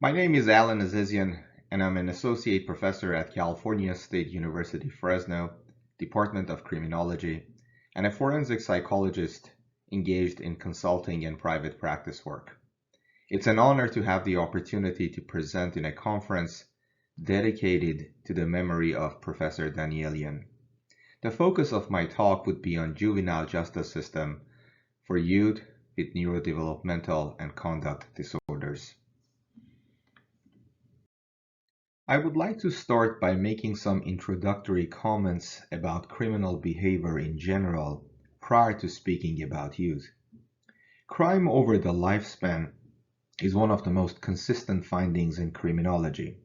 My name is Alan Azizyan, and I'm an associate professor at California State University, Fresno, Department of Criminology, and a forensic psychologist engaged in consulting and private practice work. It's an honor to have the opportunity to present in a conference dedicated to the memory of Professor Danielian. The focus of my talk would be on juvenile justice system for youth with neurodevelopmental and conduct disorders. I would like to start by making some introductory comments about criminal behavior in general prior to speaking about youth. Crime over the lifespan is one of the most consistent findings in criminology.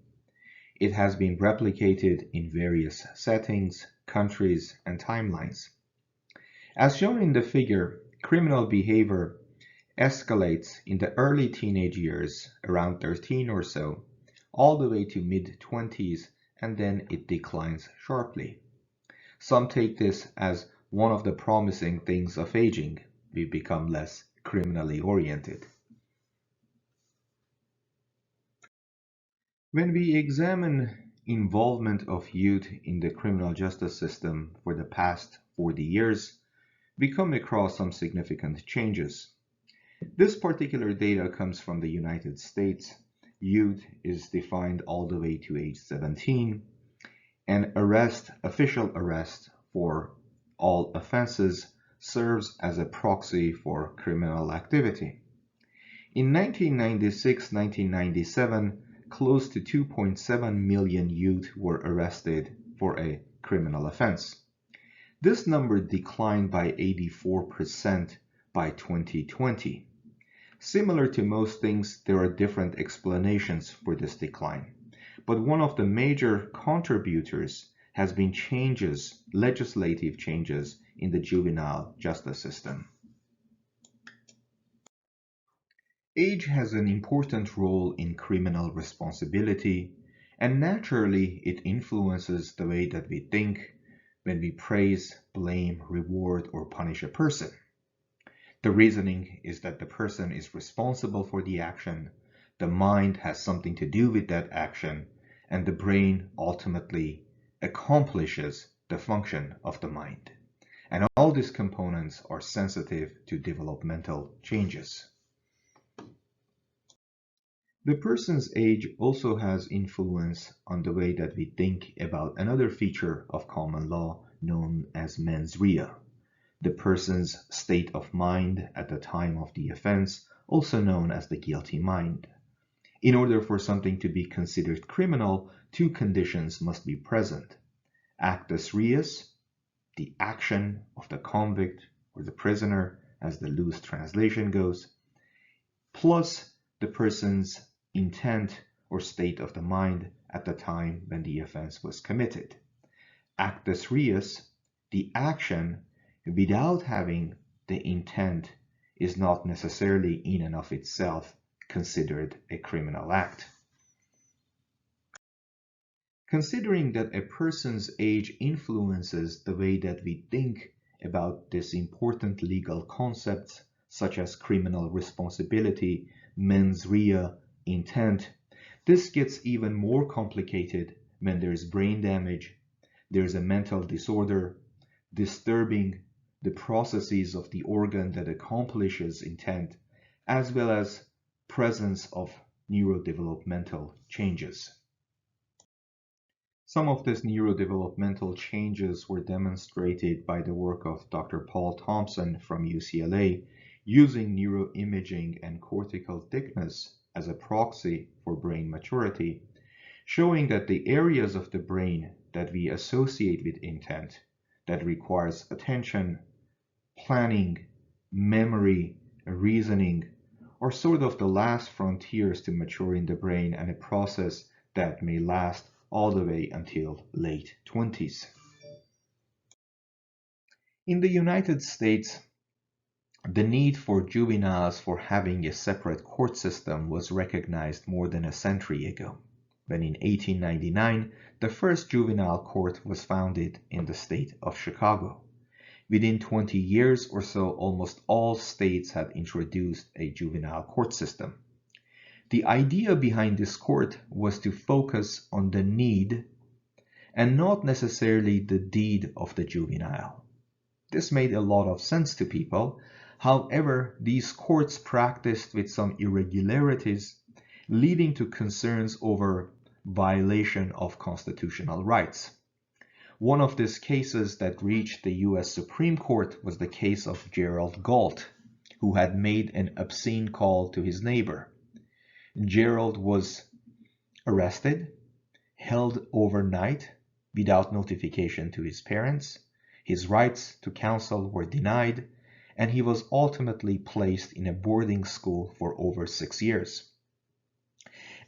It has been replicated in various settings, countries, and timelines. As shown in the figure, criminal behavior escalates in the early teenage years, around 13 or so, all the way to mid-20s, and then it declines sharply. Some take this as one of the promising things of aging. We become less criminally oriented. When we examine involvement of youth in the criminal justice system for the past 40 years, we come across some significant changes. This particular data comes from the United States. Youth is defined all the way to age 17, and official arrest for all offenses serves as a proxy for criminal activity. In 1996-1997, close to 2.7 million youth were arrested for a criminal offense. This number declined by 84% by 2020. Similar to most things, there are different explanations for this decline. But one of the major contributors has been legislative changes in the juvenile justice system. Age has an important role in criminal responsibility, and naturally it influences the way that we think when we praise, blame, reward, or punish a person. The reasoning is that the person is responsible for the action, the mind has something to do with that action, and the brain ultimately accomplishes the function of the mind. And all these components are sensitive to developmental changes. The person's age also has influence on the way that we think about another feature of common law known as mens rea. The person's state of mind at the time of the offense, also known as the guilty mind. In order for something to be considered criminal, two conditions must be present. Actus reus, the action of the convict or the prisoner, as the loose translation goes, plus the person's intent or state of the mind at the time when the offense was committed. Actus reus, the action without having the intent is not necessarily in and of itself considered a criminal act. Considering that a person's age influences the way that we think about these important legal concepts such as criminal responsibility, mens rea, intent, this gets even more complicated when there's brain damage, there's a mental disorder, disturbing the processes of the organ that accomplishes intent, as well as presence of neurodevelopmental changes. Some of these neurodevelopmental changes were demonstrated by the work of Dr. Paul Thompson from UCLA using neuroimaging and cortical thickness as a proxy for brain maturity, showing that the areas of the brain that we associate with intent, that requires attention, planning, memory, reasoning, are sort of the last frontiers to mature in the brain, and a process that may last all the way until late 20s. In the United States, the need for juveniles for having a separate court system was recognized more than a century ago, when in 1899 the first juvenile court was founded in the state of Chicago. Within 20 years or so, almost all states had introduced a juvenile court system. The idea behind this court was to focus on the need and not necessarily the deed of the juvenile. This made a lot of sense to people. However, these courts practiced with some irregularities, leading to concerns over violation of constitutional rights. One of these cases that reached the US Supreme Court was the case of Gerald Galt, who had made an obscene call to his neighbor. Gerald was arrested, held overnight without notification to his parents. His rights to counsel were denied, and he was ultimately placed in a boarding school for over 6 years.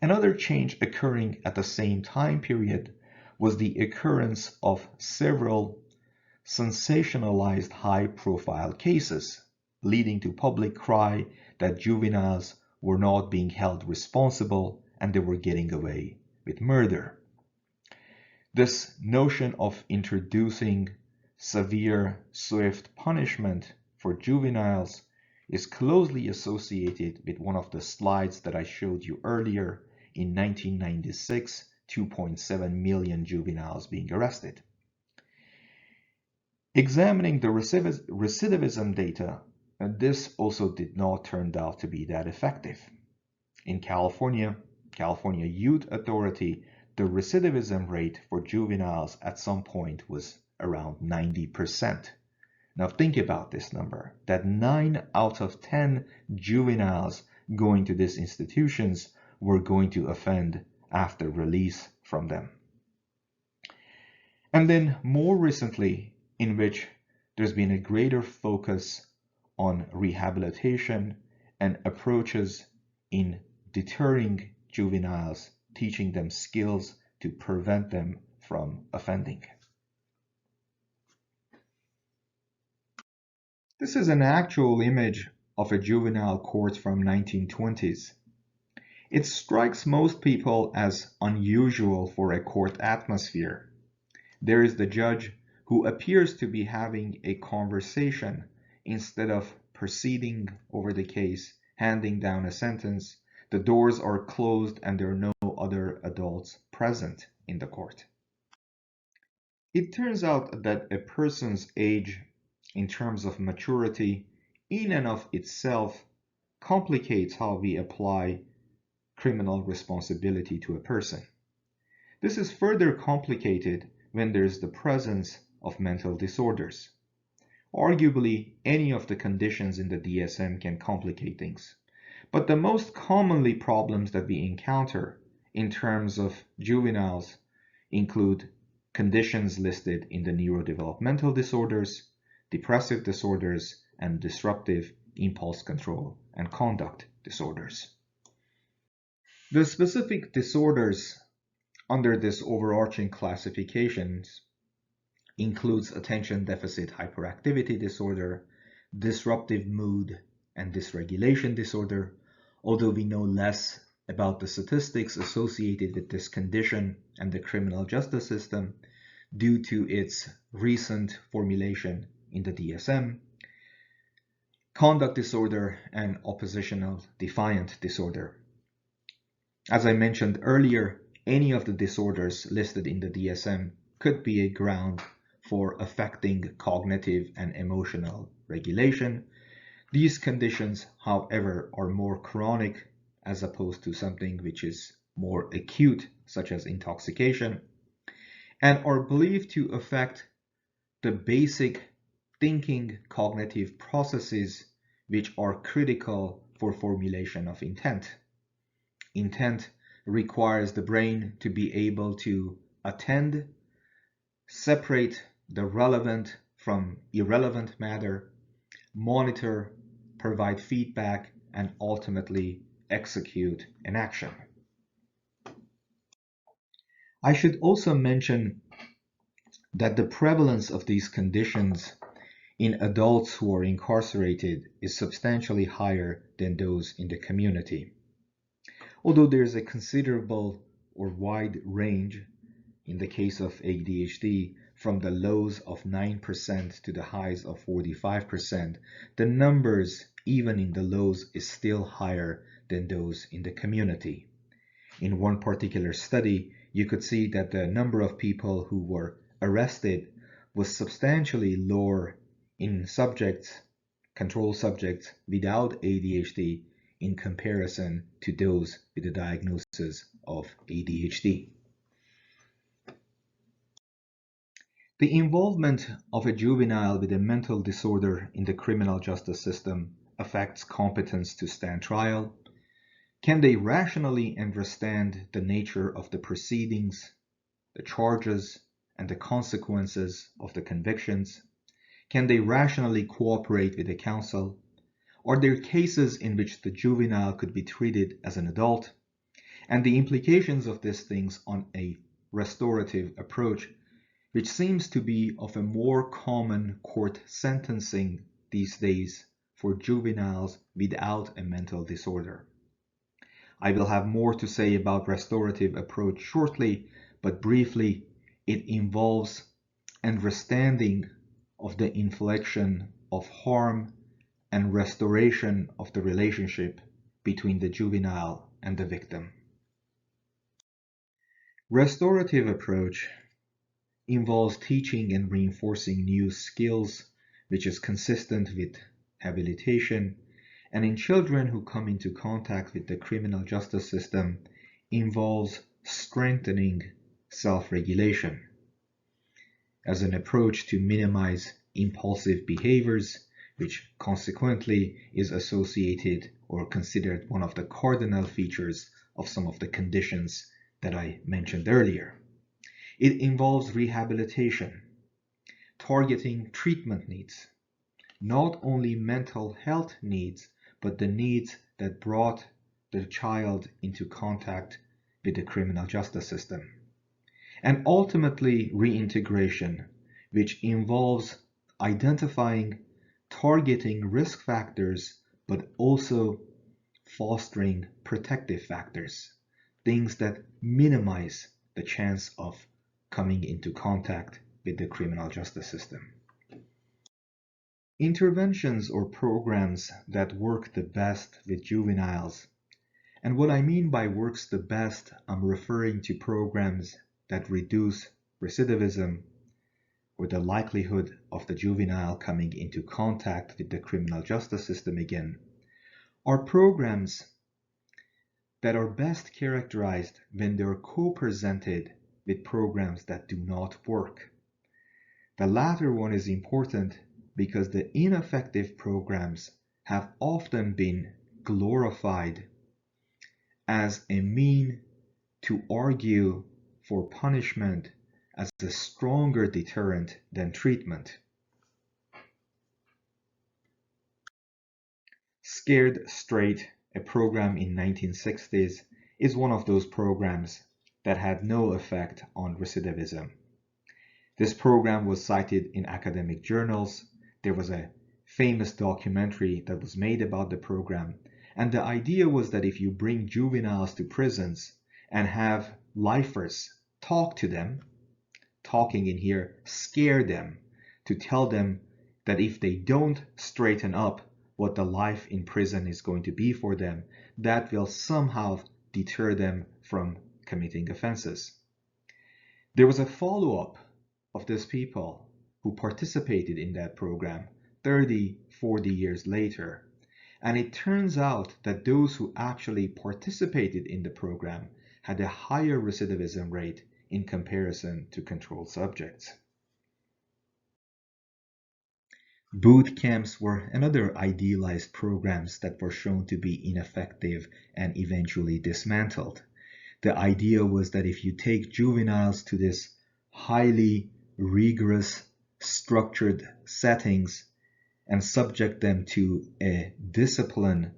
Another change occurring at the same time period was the occurrence of several sensationalized high-profile cases, leading to public cry that juveniles were not being held responsible and they were getting away with murder. This notion of introducing severe, swift punishment for juveniles is closely associated with one of the slides that I showed you earlier. In 1996, 2.7 million juveniles being arrested. Examining the recidivism data, this also did not turn out to be that effective. In California Youth Authority, the recidivism rate for juveniles at some point was around 90%. Now think about this number, that 9 out of 10 juveniles going to these institutions were going to offend after release from them. And then more recently, in which there's been a greater focus on rehabilitation and approaches in deterring juveniles, teaching them skills to prevent them from offending. This is an actual image of a juvenile court from 1920s. It strikes most people as unusual for a court atmosphere. There is the judge who appears to be having a conversation instead of proceeding over the case, handing down a sentence. The doors are closed and there are no other adults present in the court. It turns out that a person's age in terms of maturity in and of itself complicates how we apply criminal responsibility to a person. This is further complicated when there's the presence of mental disorders. Arguably, any of the conditions in the DSM can complicate things. But the most commonly problems that we encounter in terms of juveniles include conditions listed in the neurodevelopmental disorders, depressive disorders, and disruptive impulse control and conduct disorders. The specific disorders under this overarching classifications includes attention deficit hyperactivity disorder, disruptive mood and dysregulation disorder, although we know less about the statistics associated with this condition and the criminal justice system due to its recent formulation in the DSM, conduct disorder, and oppositional defiant disorder. As I mentioned earlier, any of the disorders listed in the DSM could be a ground for affecting cognitive and emotional regulation. These conditions, however, are more chronic as opposed to something which is more acute, such as intoxication, and are believed to affect the basic thinking cognitive processes which are critical for formulation of intent. Intent requires the brain to be able to attend, separate the relevant from irrelevant matter, monitor, provide feedback, and ultimately execute an action. I should also mention that the prevalence of these conditions in adults who are incarcerated is substantially higher than those in the community. Although there is a considerable or wide range in the case of ADHD from the lows of 9% to the highs of 45%, the numbers even in the lows is still higher than those in the community. In one particular study, you could see that the number of people who were arrested was substantially lower in control subjects without ADHD in comparison to those with a diagnosis of ADHD. The involvement of a juvenile with a mental disorder in the criminal justice system affects competence to stand trial. Can they rationally understand the nature of the proceedings, the charges, and the consequences of the convictions? Can they rationally cooperate with the counsel? Are there cases in which the juvenile could be treated as an adult? And the implications of these things on a restorative approach, which seems to be of a more common court sentencing these days for juveniles without a mental disorder. I will have more to say about restorative approach shortly, but briefly, it involves understanding of the infliction of harm and restoration of the relationship between the juvenile and the victim. Restorative approach involves teaching and reinforcing new skills, which is consistent with habilitation, and in children who come into contact with the criminal justice system involves strengthening self-regulation as an approach to minimize impulsive behaviors, which consequently is associated or considered one of the cardinal features of some of the conditions that I mentioned earlier. It involves rehabilitation, targeting treatment needs, not only mental health needs, but the needs that brought the child into contact with the criminal justice system. And ultimately, reintegration, which involves identifying, targeting risk factors, but also fostering protective factors, things that minimize the chance of coming into contact with the criminal justice system. Interventions or programs that work the best with juveniles. And what I mean by works the best, I'm referring to programs that reduce recidivism or the likelihood of the juvenile coming into contact with the criminal justice system again, are programs that are best characterized when they're co-presented with programs that do not work. The latter one is important because the ineffective programs have often been glorified as a mean to argue for punishment as a stronger deterrent than treatment. Scared Straight, a program in 1960s, is one of those programs that had no effect on recidivism. This program was cited in academic journals. There was a famous documentary that was made about the program, and the idea was that if you bring juveniles to prisons and have lifers talk to them, talking in here, scare them, to tell them that if they don't straighten up what the life in prison is going to be for them, that will somehow deter them from committing offenses. There was a follow-up of these people who participated in that program 30, 40 years later, and it turns out that those who actually participated in the program had a higher recidivism rate in comparison to controlled subjects. Boot camps were another idealized programs that were shown to be ineffective and eventually dismantled. The idea was that if you take juveniles to this highly rigorous, structured settings and subject them to a discipline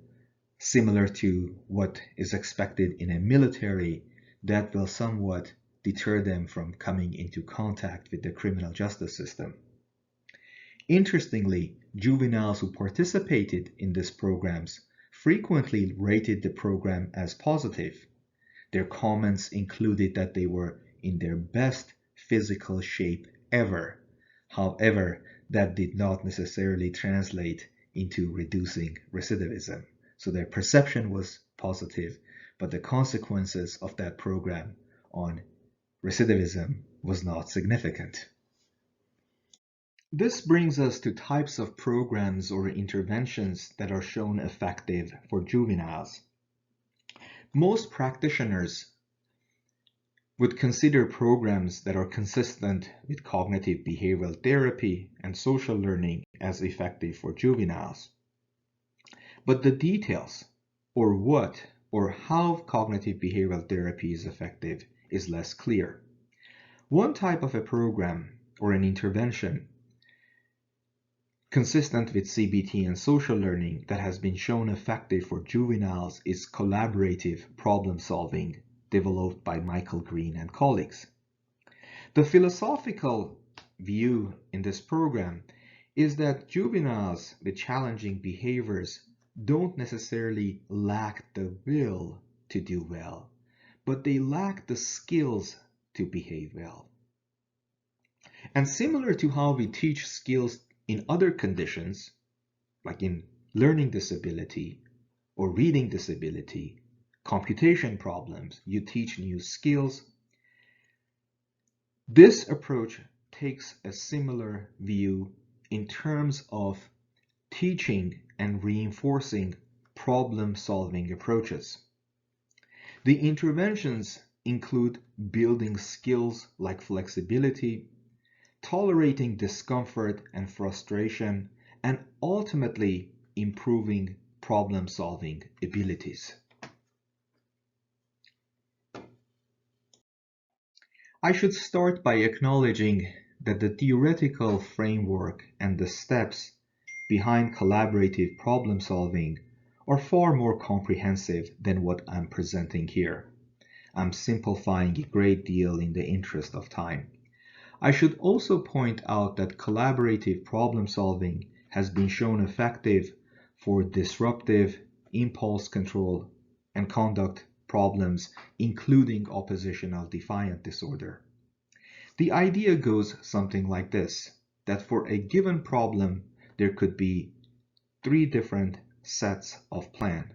similar to what is expected in a military, that will somewhat deter them from coming into contact with the criminal justice system. Interestingly, juveniles who participated in these programs frequently rated the program as positive. Their comments included that they were in their best physical shape ever. However, that did not necessarily translate into reducing recidivism. So their perception was positive, but the consequences of that program on recidivism was not significant. This brings us to types of programs or interventions that are shown effective for juveniles. Most practitioners would consider programs that are consistent with cognitive behavioral therapy and social learning as effective for juveniles. But the details, or what or how cognitive behavioral therapy is effective, is less clear. One type of a program or an intervention consistent with CBT and social learning that has been shown effective for juveniles is collaborative problem solving, developed by Michael Green and colleagues. The philosophical view in this program is that juveniles with challenging behaviors don't necessarily lack the will to do well, but they lack the skills to behave well. And similar to how we teach skills in other conditions, like in learning disability or reading disability, computation problems, you teach new skills. This approach takes a similar view in terms of teaching and reinforcing problem-solving approaches. The interventions include building skills like flexibility, tolerating discomfort and frustration, and ultimately improving problem-solving abilities. I should start by acknowledging that the theoretical framework and the steps behind collaborative problem solving are far more comprehensive than what I'm presenting here. I'm simplifying a great deal in the interest of time. I should also point out that collaborative problem solving has been shown effective for disruptive, impulse control, and conduct problems, including oppositional defiant disorder. The idea goes something like this, that for a given problem, there could be 3 different sets of plan.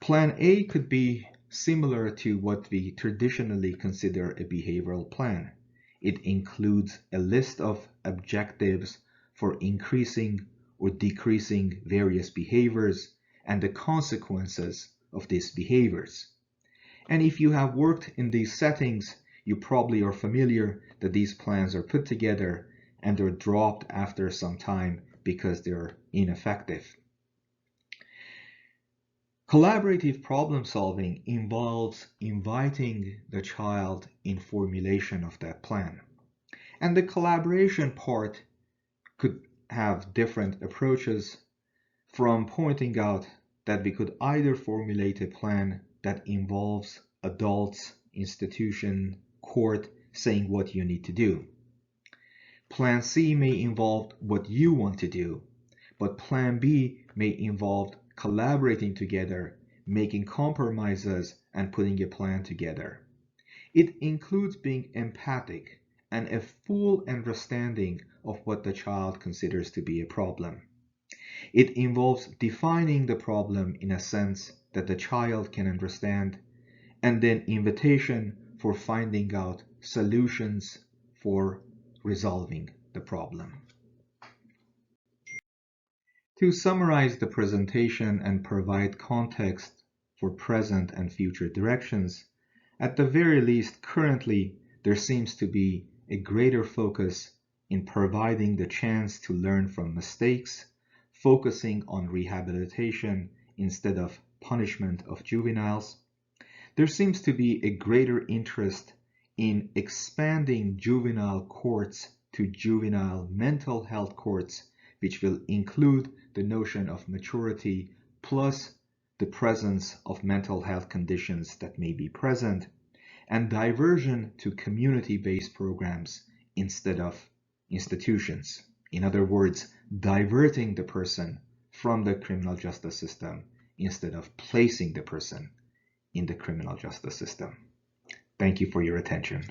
Plan A could be similar to what we traditionally consider a behavioral plan. It includes a list of objectives for increasing or decreasing various behaviors and the consequences of these behaviors. And if you have worked in these settings, you probably are familiar that these plans are put together and they're dropped after some time because they're ineffective. Collaborative problem solving involves inviting the child in formulation of that plan. And the collaboration part could have different approaches, from pointing out that we could either formulate a plan that involves adults, institution, court saying what you need to do. Plan C may involve what you want to do, but Plan B may involve collaborating together, making compromises, and putting a plan together. It includes being empathic and a full understanding of what the child considers to be a problem. It involves defining the problem in a sense that the child can understand, and then invitation for finding out solutions for resolving the problem. To summarize the presentation and provide context for present and future directions, at the very least, currently, there seems to be a greater focus in providing the chance to learn from mistakes, focusing on rehabilitation instead of punishment of juveniles. There seems to be a greater interest in expanding juvenile courts to juvenile mental health courts, which will include the notion of maturity plus the presence of mental health conditions that may be present, and diversion to community-based programs instead of institutions. In other words, diverting the person from the criminal justice system instead of placing the person in the criminal justice system. Thank you for your attention.